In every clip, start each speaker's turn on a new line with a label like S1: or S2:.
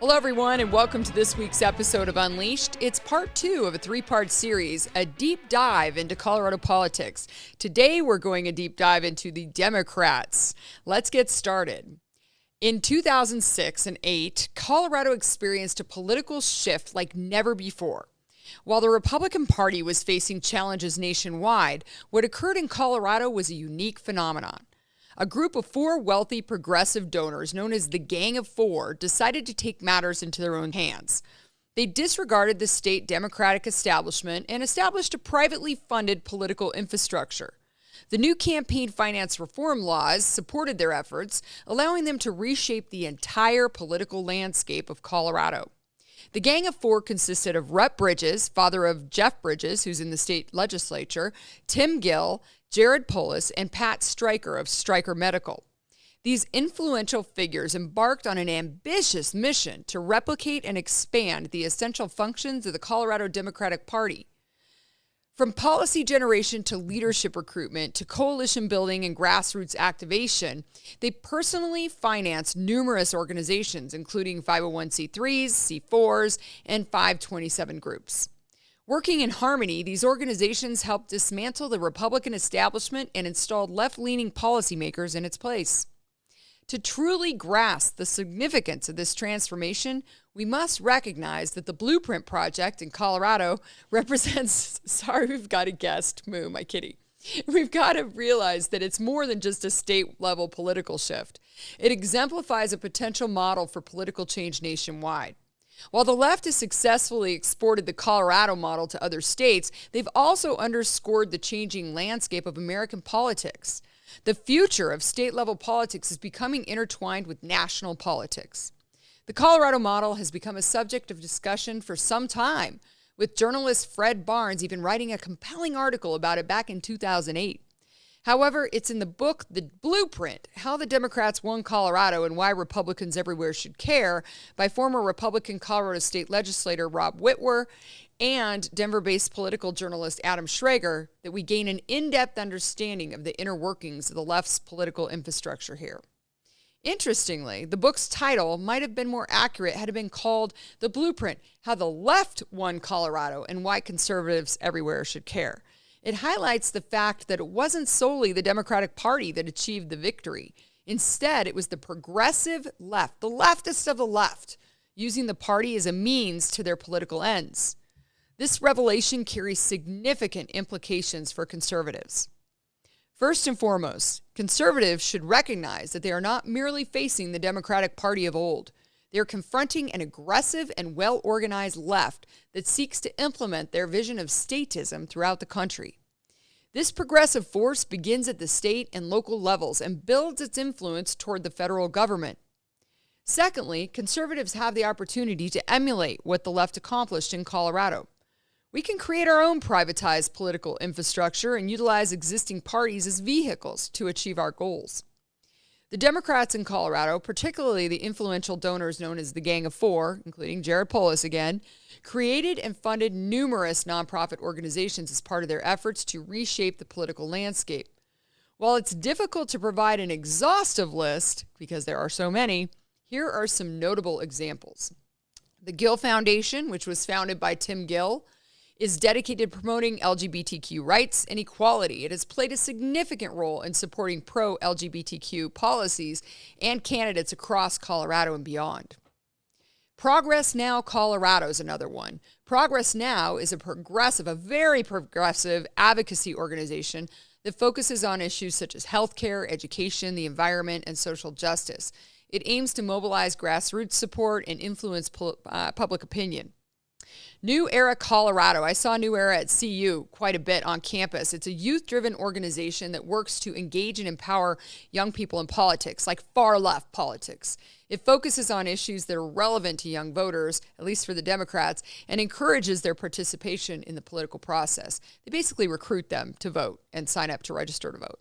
S1: Hello, everyone, and welcome to this week's episode of Unleashed. It's part 2 of a 3-part series, a deep dive into Colorado politics. Today, we're going a deep dive into the Democrats. Let's get started. In 2006 and 8, Colorado experienced a political shift like never before. While the Republican Party was facing challenges nationwide, what occurred in Colorado was a unique phenomenon. A group of 4 wealthy progressive donors known as the Gang of Four decided to take matters into their own hands. They disregarded the state Democratic establishment and established a privately funded political infrastructure. The new campaign finance reform laws supported their efforts, allowing them to reshape the entire political landscape of Colorado. The Gang of Four consisted of Rep. Bridges, father of Jeff Bridges, who's in the state legislature, Tim Gill, Jared Polis, and Pat Stryker of Stryker Medical. These influential figures embarked on an ambitious mission to replicate and expand the essential functions of the Colorado Democratic Party. From policy generation to leadership recruitment to coalition building and grassroots activation, they personally financed numerous organizations, including 501c3s, C4s, and 527 groups. Working in harmony, these organizations helped dismantle the Republican establishment and installed left-leaning policymakers in its place. To truly grasp the significance of this transformation, we must recognize that the Blueprint Project in Colorado represents, we've got a guest, Moo, my kitty. We've got to realize that it's more than just a state-level political shift. It exemplifies a potential model for political change nationwide. While the left has successfully exported the Colorado model to other states, they've also underscored the changing landscape of American politics. The future of state-level politics is becoming intertwined with national politics. The Colorado model has become a subject of discussion for some time, with journalist Fred Barnes even writing a compelling article about it back in 2008. However, it's in the book, The Blueprint, How the Democrats Won Colorado and Why Republicans Everywhere Should Care, by former Republican Colorado State legislator Rob Witwer and Denver-based political journalist Adam Schrager, that we gain an in-depth understanding of the inner workings of the left's political infrastructure here. Interestingly, the book's title might have been more accurate had it been called The Blueprint, How the Left Won Colorado and Why Conservatives Everywhere Should Care. It highlights the fact that it wasn't solely the Democratic Party that achieved the victory. Instead, it was the progressive left, the leftist of the left, using the party as a means to their political ends. This revelation carries significant implications for conservatives. First and foremost, conservatives should recognize that they are not merely facing the Democratic Party of old. They are confronting an aggressive and well-organized left that seeks to implement their vision of statism throughout the country. This progressive force begins at the state and local levels and builds its influence toward the federal government. Secondly, conservatives have the opportunity to emulate what the left accomplished in Colorado. We can create our own privatized political infrastructure and utilize existing parties as vehicles to achieve our goals. The Democrats in Colorado, particularly the influential donors known as the Gang of Four, including Jared Polis again, created and funded numerous nonprofit organizations as part of their efforts to reshape the political landscape. While it's difficult to provide an exhaustive list, because there are so many, here are some notable examples. The Gill Foundation, which was founded by Tim Gill, is dedicated to promoting LGBTQ rights and equality. It has played a significant role in supporting pro-LGBTQ policies and candidates across Colorado and beyond. Progress Now Colorado is another one. Progress Now is a very progressive advocacy organization that focuses on issues such as healthcare, education, the environment, and social justice. It aims to mobilize grassroots support and influence public opinion. New Era Colorado. I saw New Era at CU quite a bit on campus. It's a youth-driven organization that works to engage and empower young people in politics, like far-left politics. It focuses on issues that are relevant to young voters, at least for the Democrats, and encourages their participation in the political process. They basically recruit them to vote and sign up to register to vote.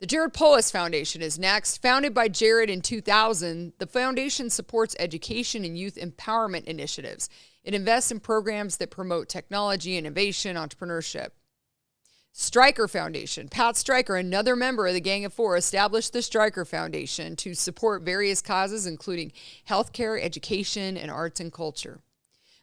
S1: The Jared Polis Foundation is next. Founded by Jared in 2000, the foundation supports education and youth empowerment initiatives. It invests in programs that promote technology, innovation, entrepreneurship. Stryker Foundation. Pat Stryker, another member of the Gang of Four, established the Stryker Foundation to support various causes, including healthcare, education, and arts and culture.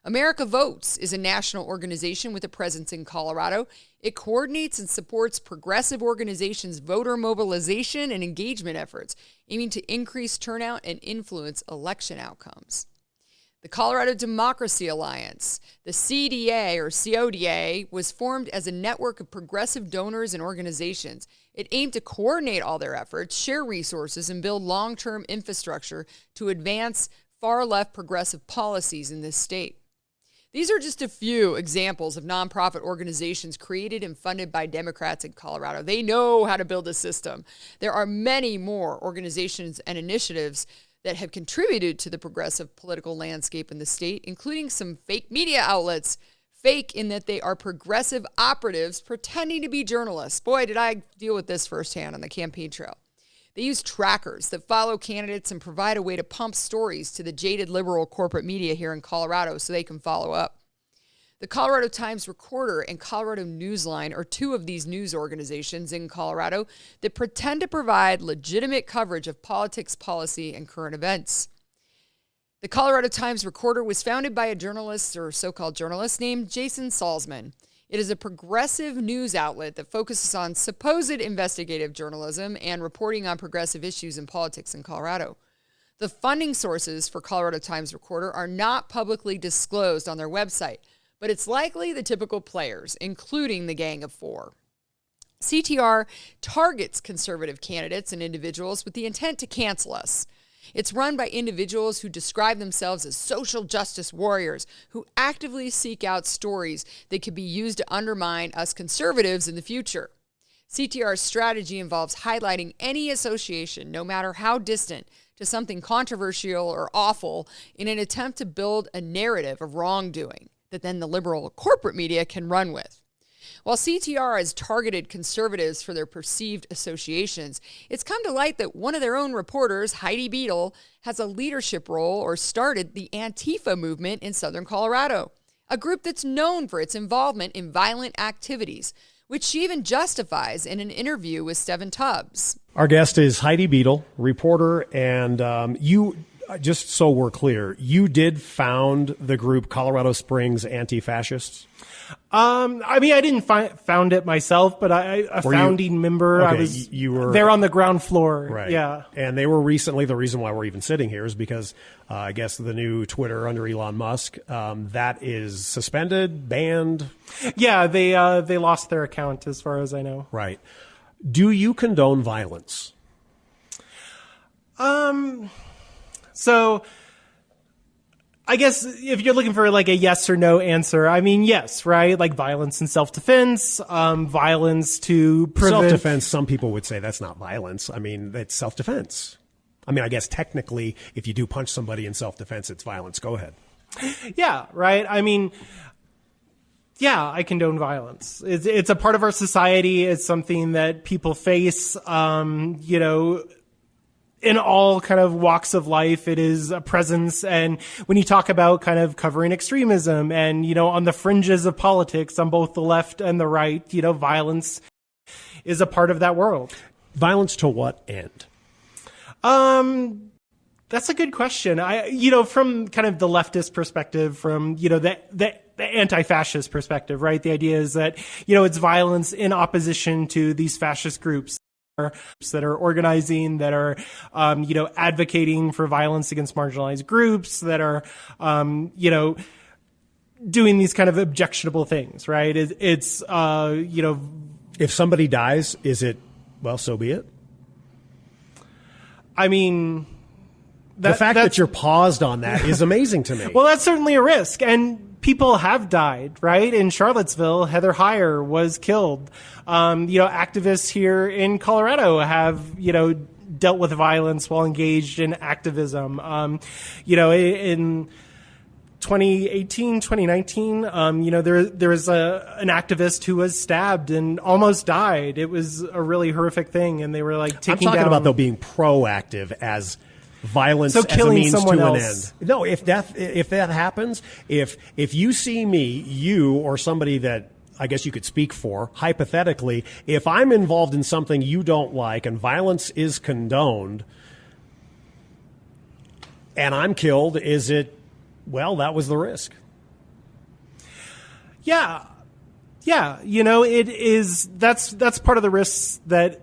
S1: America Votes is a national organization with a presence in Colorado. It coordinates and supports progressive organizations' voter mobilization and engagement efforts, aiming to increase turnout and influence election outcomes. The Colorado Democracy Alliance, the CDA or CODA, was formed as a network of progressive donors and organizations. It aimed to coordinate all their efforts, share resources, and build long-term infrastructure to advance far-left progressive policies in this state. These are just a few examples of nonprofit organizations created and funded by Democrats in Colorado. They know how to build a system. There are many more organizations and initiatives that have contributed to the progressive political landscape in the state, including some fake media outlets, fake in that they are progressive operatives pretending to be journalists. Boy, did I deal with this firsthand on the campaign trail. They use trackers that follow candidates and provide a way to pump stories to the jaded liberal corporate media here in Colorado so they can follow up. The Colorado Times-Recorder and Colorado Newsline are two of these news organizations in Colorado that pretend to provide legitimate coverage of politics, policy, and current events. The Colorado Times-Recorder was founded by a journalist or so-called journalist named Jason Salzman. It is a progressive news outlet that focuses on supposed investigative journalism and reporting on progressive issues in politics in Colorado. The funding sources for Colorado Times-Recorder are not publicly disclosed on their website, but it's likely the typical players, including the Gang of Four. CTR targets conservative candidates and individuals with the intent to cancel us. It's run by individuals who describe themselves as social justice warriors who actively seek out stories that could be used to undermine us conservatives in the future. CTR's strategy involves highlighting any association, no matter how distant, to something controversial or awful in an attempt to build a narrative of wrongdoing that then the liberal corporate media can run with. While CTR has targeted conservatives for their perceived associations, it's come to light that one of their own reporters, Heidi Beadle, has a leadership role or started the Antifa movement in southern Colorado, a group that's known for its involvement in violent activities, which she even justifies in an interview with Stephen Tubbs.
S2: Our guest is Heidi Beadle, reporter, and you, just so we're clear, you did found the group Colorado Springs Anti-Fascists?
S3: I mean, I didn't found it myself, but a founding member.
S2: Okay,
S3: I was.
S2: You were
S3: there on the ground floor.
S2: Right.
S3: Yeah.
S2: And they were recently. The reason why we're even sitting here is because I guess the new Twitter under Elon Musk that is suspended, banned.
S3: Yeah, they lost their account, as far as I know.
S2: Right. Do you condone violence?
S3: So I guess if you're looking for like a yes or no answer, I mean, yes, right? Like violence and self-defense, violence to prevent...
S2: Self-defense, some people would say that's not violence. I mean, it's self-defense. I mean, I guess technically, if you do punch somebody in self-defense, it's violence. Go ahead.
S3: Yeah, right? I mean, yeah, I condone violence. It's a part of our society. It's something that people face, in all kind of walks of life. It is a presence. And when you talk about kind of covering extremism and, on the fringes of politics on both the left and the right, violence is a part of that world.
S2: Violence to what end?
S3: That's a good question. From kind of the leftist perspective, from, the anti-fascist perspective, right? The idea is that, it's violence in opposition to these fascist groups that are organizing, that are, advocating for violence against marginalized groups, that are, doing these kind of objectionable things, right? It's
S2: if somebody dies, is it, well, so be it?
S3: I mean,
S2: the fact that you're paused on that is amazing to me.
S3: Well, that's certainly a risk. And people have died, right? In Charlottesville, Heather Heyer was killed. Activists here in Colorado have, dealt with violence while engaged in activism. In 2018, 2019, there was an activist who was stabbed and almost died. It was a really horrific thing. And they were like taking
S2: I'm talking
S3: down...
S2: about, though, being proactive as violence
S3: so
S2: as
S3: killing
S2: a means
S3: someone
S2: to
S3: else.
S2: an end. No, if that happens, if you see me, you or somebody that I guess you could speak for, hypothetically, if I'm involved in something you don't like and violence is condoned and I'm killed, is it, well, that was the risk?
S3: Yeah. Yeah. It is, that's part of the risks that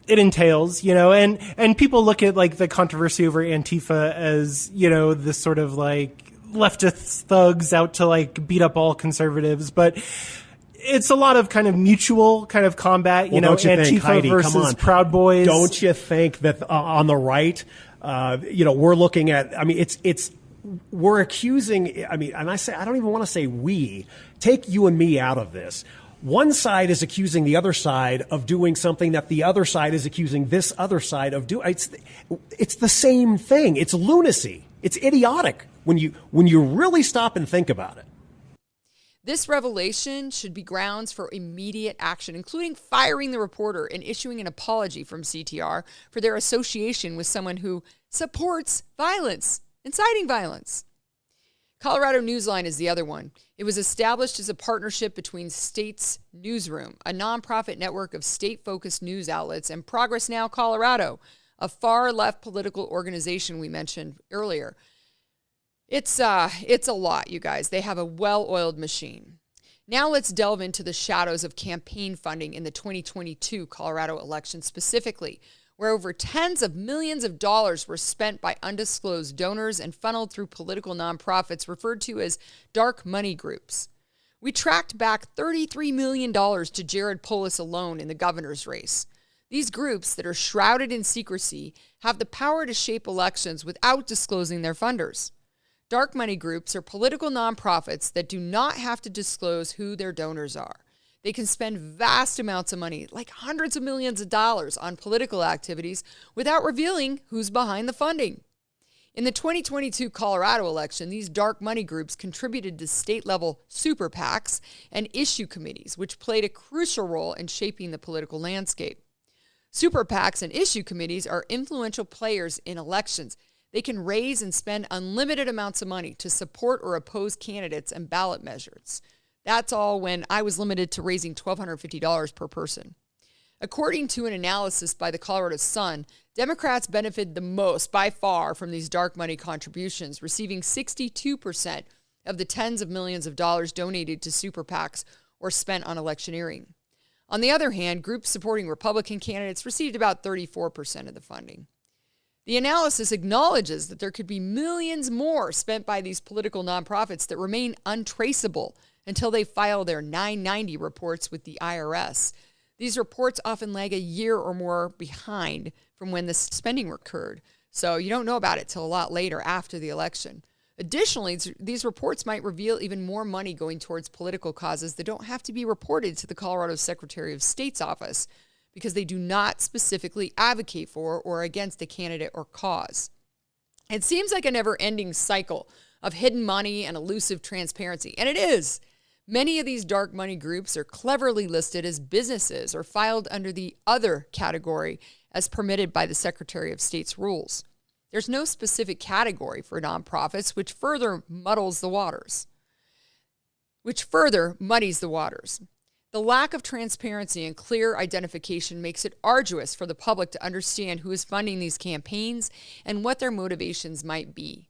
S3: it entails, and people look at like the controversy over Antifa as, this sort of like leftist thugs out to like beat up all conservatives, but it's a lot of kind of mutual kind of combat,
S2: don't you
S3: Antifa
S2: think, Heidi,
S3: versus Proud Boys.
S2: Don't you think that on the right, we're looking at, we're accusing, and I don't even want to say we, take you and me out of this. One side is accusing the other side of doing something that the other side is accusing this other side of doing. It's the same thing. It's lunacy. It's idiotic when you really stop and think about it.
S1: This revelation should be grounds for immediate action, including firing the reporter and issuing an apology from CTR for their association with someone who supports violence, inciting violence. Colorado Newsline is the other one. It was established as a partnership between State's Newsroom, a nonprofit network of state-focused news outlets, and Progress Now Colorado, a far-left political organization we mentioned earlier. It's a lot, you guys. They have a well-oiled machine. Now let's delve into the shadows of campaign funding in the 2022 Colorado election specifically, where over tens of millions of dollars were spent by undisclosed donors and funneled through political nonprofits referred to as dark money groups. We tracked back $33 million to Jared Polis alone in the governor's race. These groups that are shrouded in secrecy have the power to shape elections without disclosing their funders. Dark money groups are political nonprofits that do not have to disclose who their donors are. They can spend vast amounts of money, like hundreds of millions of dollars, on political activities without revealing who's behind the funding. In the 2022 Colorado election, these dark money groups contributed to state-level super PACs and issue committees, which played a crucial role in shaping the political landscape. Super PACs and issue committees are influential players in elections. They can raise and spend unlimited amounts of money to support or oppose candidates and ballot measures. That's all when I was limited to raising $1,250 per person. According to an analysis by the Colorado Sun, Democrats benefited the most by far from these dark money contributions, receiving 62% of the tens of millions of dollars donated to super PACs or spent on electioneering. On the other hand, groups supporting Republican candidates received about 34% of the funding. The analysis acknowledges that there could be millions more spent by these political nonprofits that remain untraceable until they file their 990 reports with the IRS. These reports often lag a year or more behind from when the spending occurred, so you don't know about it till a lot later after the election. Additionally, these reports might reveal even more money going towards political causes that don't have to be reported to the Colorado Secretary of State's office because they do not specifically advocate for or against a candidate or cause. It seems like a never-ending cycle of hidden money and elusive transparency, and it is. Many of these dark money groups are cleverly listed as businesses or filed under the other category as permitted by the Secretary of State's rules. There's no specific category for nonprofits, which further muddies the waters. The lack of transparency and clear identification makes it arduous for the public to understand who is funding these campaigns and what their motivations might be.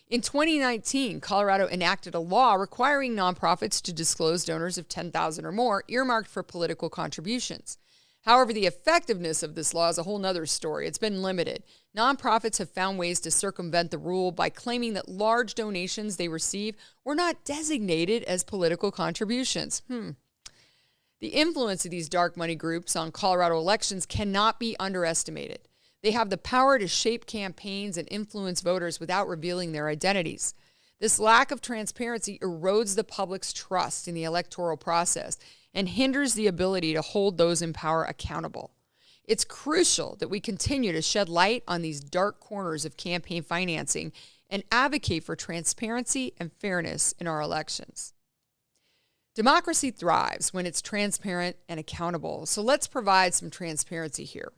S1: In 2019, Colorado enacted a law requiring nonprofits to disclose donors of $10,000 or more earmarked for political contributions. However, the effectiveness of this law is a whole nother story. It's been limited. Nonprofits have found ways to circumvent the rule by claiming that large donations they receive were not designated as political contributions. The influence of these dark money groups on Colorado elections cannot be underestimated. They have the power to shape campaigns and influence voters without revealing their identities. This lack of transparency erodes the public's trust in the electoral process and hinders the ability to hold those in power accountable. It's crucial that we continue to shed light on these dark corners of campaign financing and advocate for transparency and fairness in our elections. Democracy thrives when it's transparent and accountable, so let's provide some transparency here.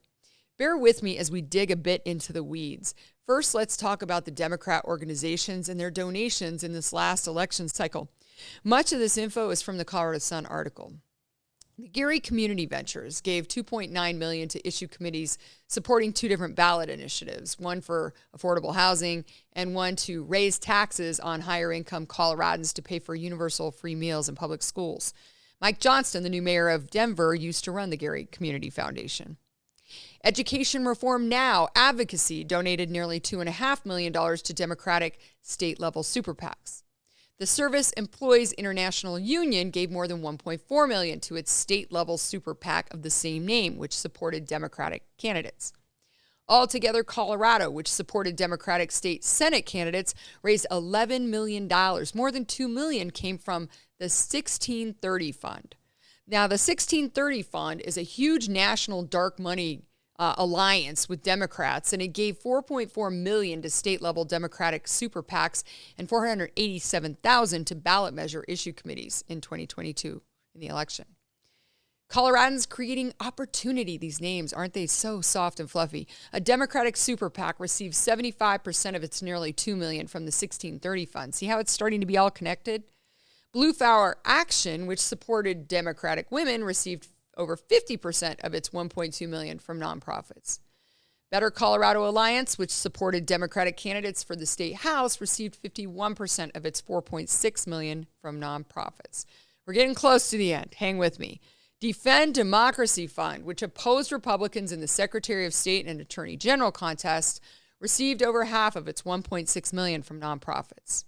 S1: Bear with me as we dig a bit into the weeds. First, let's talk about the Democrat organizations and their donations in this last election cycle. Much of this info is from the Colorado Sun article. The Gary Community Ventures gave $2.9 million to issue committees supporting two different ballot initiatives, one for affordable housing and one to raise taxes on higher income Coloradans to pay for universal free meals in public schools. Mike Johnston, the new mayor of Denver, used to run the Gary Community Foundation. Education Reform Now Advocacy donated nearly $2.5 million to Democratic state-level super PACs. The Service Employees International Union gave more than $1.4 million to its state-level super PAC of the same name, which supported Democratic candidates. Altogether, Colorado, which supported Democratic state Senate candidates, raised $11 million. More than $2 million came from the 1630 Fund. Now, the 1630 Fund is a huge national dark money alliance with Democrats, and it gave $4.4 million to state-level Democratic super PACs and $487,000 to ballot measure issue committees in 2022 in the election. Coloradans creating opportunity. These names, aren't they so soft and fluffy? A Democratic super PAC received 75% of its nearly $2 million from the 1630 Fund. See how it's starting to be all connected? Blue Flower Action, which supported Democratic women, received over 50% of its $1.2 million from nonprofits. Better Colorado Alliance, which supported Democratic candidates for the state house, received 51% of its $4.6 million from nonprofits. We're getting close to the end. Hang with me. Defend Democracy Fund, which opposed Republicans in the Secretary of State and Attorney General contest, received over half of its $1.6 million from nonprofits.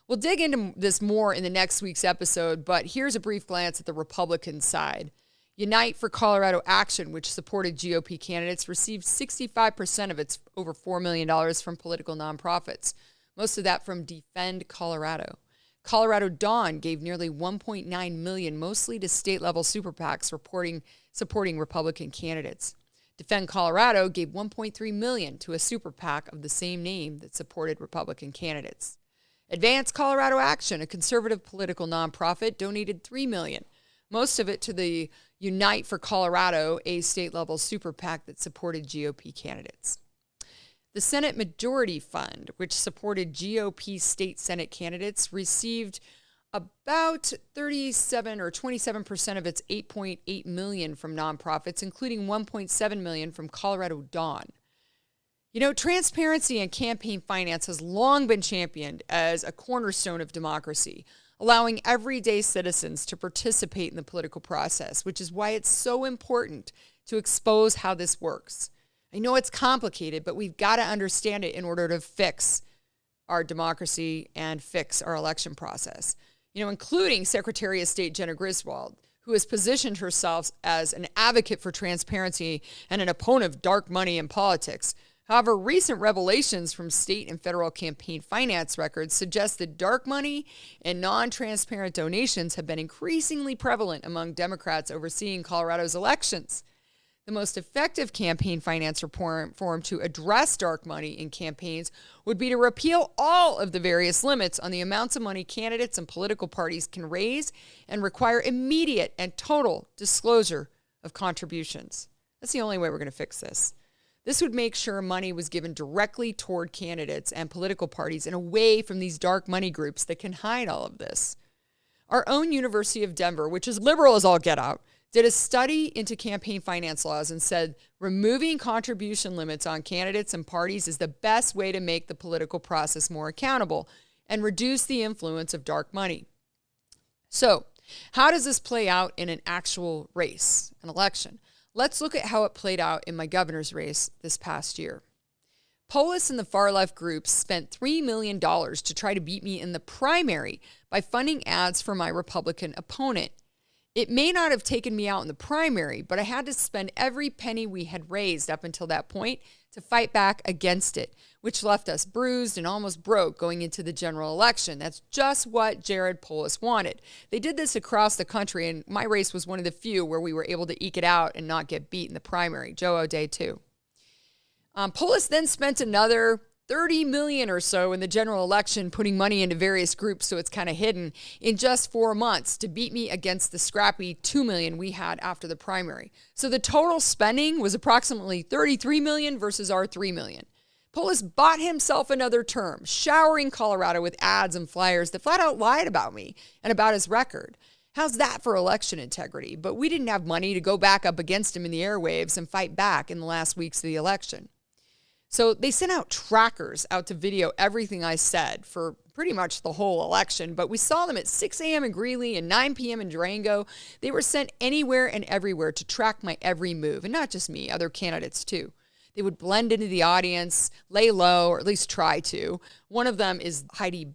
S1: We'll dig into this more in the next week's episode, but here's a brief glance at the Republican side. Unite for Colorado Action, which supported GOP candidates, received 65% of its over $4 million from political nonprofits, most of that from Defend Colorado. Colorado Dawn gave nearly $1.9 million, mostly to state-level super PACs supporting Republican candidates. Defend Colorado gave $1.3 million to a super PAC of the same name that supported Republican candidates. Advance Colorado Action, a conservative political nonprofit, donated $3 million, most of it to the Unite for Colorado, a state-level super PAC that supported GOP candidates. The Senate Majority Fund, which supported GOP state Senate candidates, received about 37 or 27% of its $8.8 million from nonprofits, including $1.7 million from Colorado Dawn. You know, transparency in campaign finance has long been championed as a cornerstone of democracy, allowing everyday citizens to participate in the political process, which is why it's so important to expose how this works. I know it's complicated, but we've got to understand it in order to fix our democracy and fix our election process. You know, including Secretary of State Jenna Griswold, who has positioned herself as an advocate for transparency and an opponent of dark money in politics. However, recent revelations from state and federal campaign finance records suggest that dark money and non-transparent donations have been increasingly prevalent among Democrats overseeing Colorado's elections. The most effective campaign finance reform to address dark money in campaigns would be to repeal all of the various limits on the amounts of money candidates and political parties can raise and require immediate and total disclosure of contributions. That's the only way we're going to fix this. This would make sure money was given directly toward candidates and political parties and away from these dark money groups that can hide all of this. Our own University of Denver, which is liberal as all get out, did a study into campaign finance laws and said removing contribution limits on candidates and parties is the best way to make the political process more accountable and reduce the influence of dark money. So, how does this play out in an actual race, an election? Let's look at how it played out in my governor's race this past year. Polis and the far-left groups spent $3 million to try to beat me in the primary by funding ads for my Republican opponent. It may not have taken me out in the primary, but I had to spend every penny we had raised up until that point to fight back against it, which left us bruised and almost broke going into the general election. That's just what Jared Polis wanted. They did this across the country, and my race was one of the few where we were able to eke it out and not get beat in the primary. Joe O'Day, too. Polis then spent another $30 million or so in the general election, putting money into various groups so it's kind of hidden in just 4 months to beat me against the scrappy $2 million we had after the primary. So the total spending was approximately $33 million versus our $3 million. Polis bought himself another term, showering Colorado with ads and flyers that flat out lied about me and about his record. How's that for election integrity? But we didn't have money to go back up against him in the airwaves and fight back in the last weeks of the election. So they sent out trackers out to video everything I said for pretty much the whole election, but we saw them at 6 a.m. in Greeley and 9 p.m. in Durango. They were sent anywhere and everywhere to track my every move, and not just me, other candidates too. They would blend into the audience, lay low, or at least try to. One of them is Heidi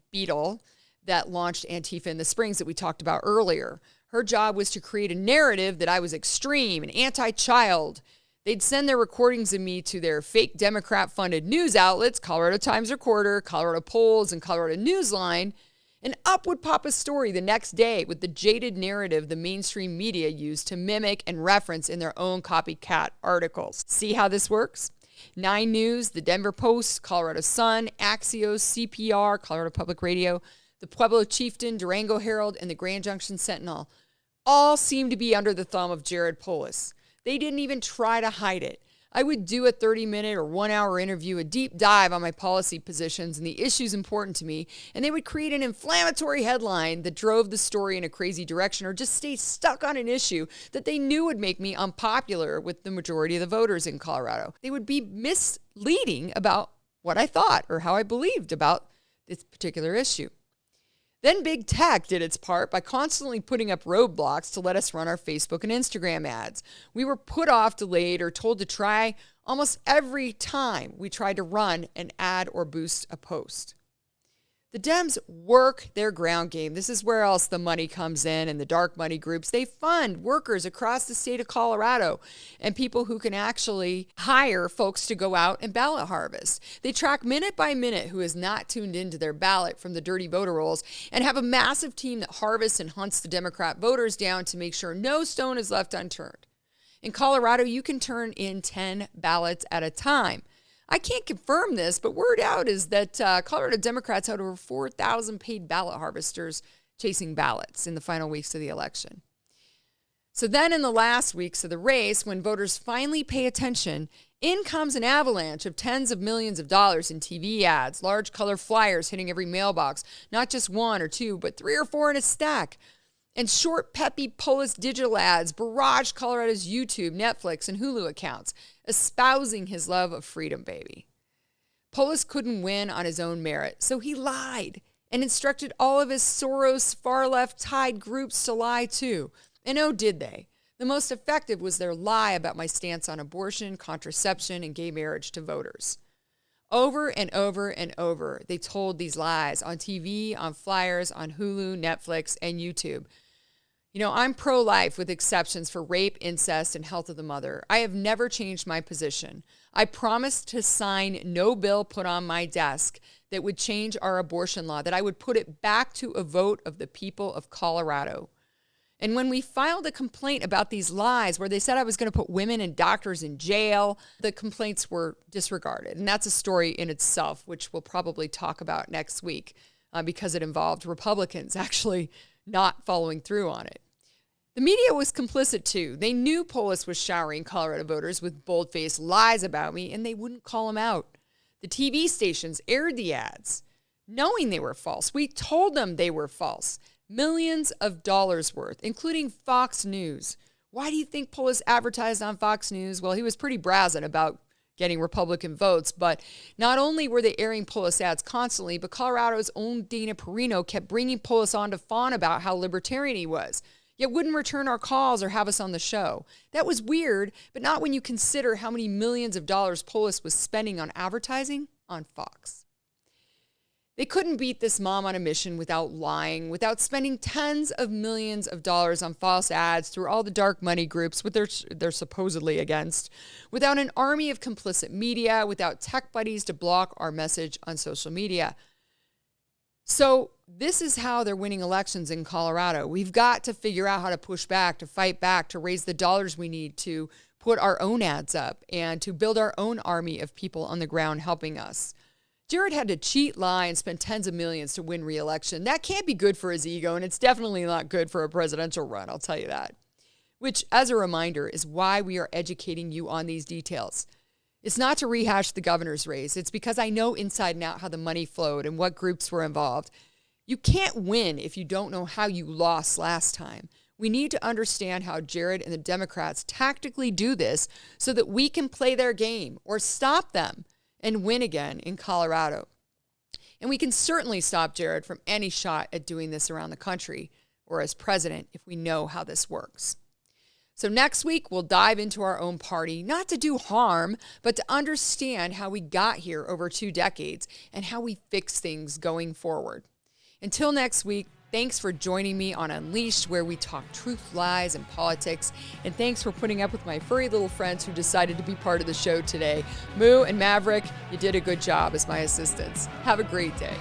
S1: that launched Antifa in the Springs that we talked about earlier. Her job was to create a narrative that I was extreme and anti-child. They'd send their recordings of me to their fake Democrat-funded news outlets, Colorado Times-Recorder, Colorado Polls, and Colorado Newsline, and up would pop a story the next day with the jaded narrative the mainstream media used to mimic and reference in their own copycat articles. See how this works? 9 News, the Denver Post, Colorado Sun, Axios, CPR, Colorado Public Radio, the Pueblo Chieftain, Durango Herald, and the Grand Junction Sentinel all seem to be under the thumb of Jared Polis. They didn't even try to hide it. I would do a 30-minute or 1-hour interview, a deep dive on my policy positions and the issues important to me, and they would create an inflammatory headline that drove the story in a crazy direction or just stay stuck on an issue that they knew would make me unpopular with the majority of the voters in Colorado. They would be misleading about what I thought or how I believed about this particular issue. Then Big Tech did its part by constantly putting up roadblocks to let us run our Facebook and Instagram ads. We were put off, delayed, or told to try almost every time we tried to run an ad or boost a post. The Dems work their ground game. This is where else the money comes in, and the dark money groups. They fund workers across the state of Colorado and people who can actually hire folks to go out and ballot harvest. They track minute by minute who is not tuned into their ballot from the dirty voter rolls and have a massive team that harvests and hunts the Democrat voters down to make sure no stone is left unturned. In Colorado, you can turn in 10 ballots at a time. I can't confirm this, but word out is that Colorado Democrats had over 4,000 paid ballot harvesters chasing ballots in the final weeks of the election. So then in the last weeks of the race, when voters finally pay attention, in comes an avalanche of tens of millions of dollars in TV ads, large color flyers hitting every mailbox, not just 1 or 2, but 3 or 4 in a stack. And short, peppy Polis digital ads barraged Colorado's YouTube, Netflix, and Hulu accounts, espousing his love of freedom, baby. Polis couldn't win on his own merit, so he lied and instructed all of his Soros far-left tied groups to lie too. And oh, did they. The most effective was their lie about my stance on abortion, contraception, and gay marriage to voters. Over and over and over, they told these lies on TV, on flyers, on Hulu, Netflix, and YouTube. You know, I'm pro-life with exceptions for rape, incest, and health of the mother. I have never changed my position. I promised to sign no bill put on my desk that would change our abortion law, that I would put it back to a vote of the people of Colorado. And when we filed a complaint about these lies where they said I was going to put women and doctors in jail, the complaints were disregarded. And that's a story in itself, which we'll probably talk about next week because it involved Republicans actually not following through on it. The media was complicit too. They knew Polis was showering Colorado voters with bold-faced lies about me, and they wouldn't call him out. The TV stations aired the ads, knowing they were false. We told them they were false. Millions of dollars worth, including Fox News. Why do you think Polis advertised on Fox News? Well, he was pretty brazen about getting Republican votes, but not only were they airing Polis ads constantly, but Colorado's own Dana Perino kept bringing Polis on to fawn about how libertarian he was, yet wouldn't return our calls or have us on the show. That was weird, but not when you consider how many millions of dollars Polis was spending on advertising on Fox. They couldn't beat this mom on a mission without lying, without spending tens of millions of dollars on false ads through all the dark money groups they're supposedly against, without an army of complicit media, without tech buddies to block our message on social media. So this is how they're winning elections in Colorado. We've got to figure out how to push back, to fight back, to raise the dollars we need to put our own ads up and to build our own army of people on the ground helping us. Jared had to cheat, lie, and spend tens of millions to win re-election. That can't be good for his ego, and it's definitely not good for a presidential run, I'll tell you that. Which, as a reminder, is why we are educating you on these details. It's not to rehash the governor's race. It's because I know inside and out how the money flowed and what groups were involved. You can't win if you don't know how you lost last time. We need to understand how Jared and the Democrats tactically do this so that we can play their game or stop them and win again in Colorado. And we can certainly stop Jared from any shot at doing this around the country or as president if we know how this works. So next week, we'll dive into our own party, not to do harm, but to understand how we got here over 2 decades and how we fix things going forward. Until next week, thanks for joining me on Unleashed, where we talk truth, lies, and politics. And thanks for putting up with my furry little friends who decided to be part of the show today. Moo and Maverick, you did a good job as my assistants. Have a great day.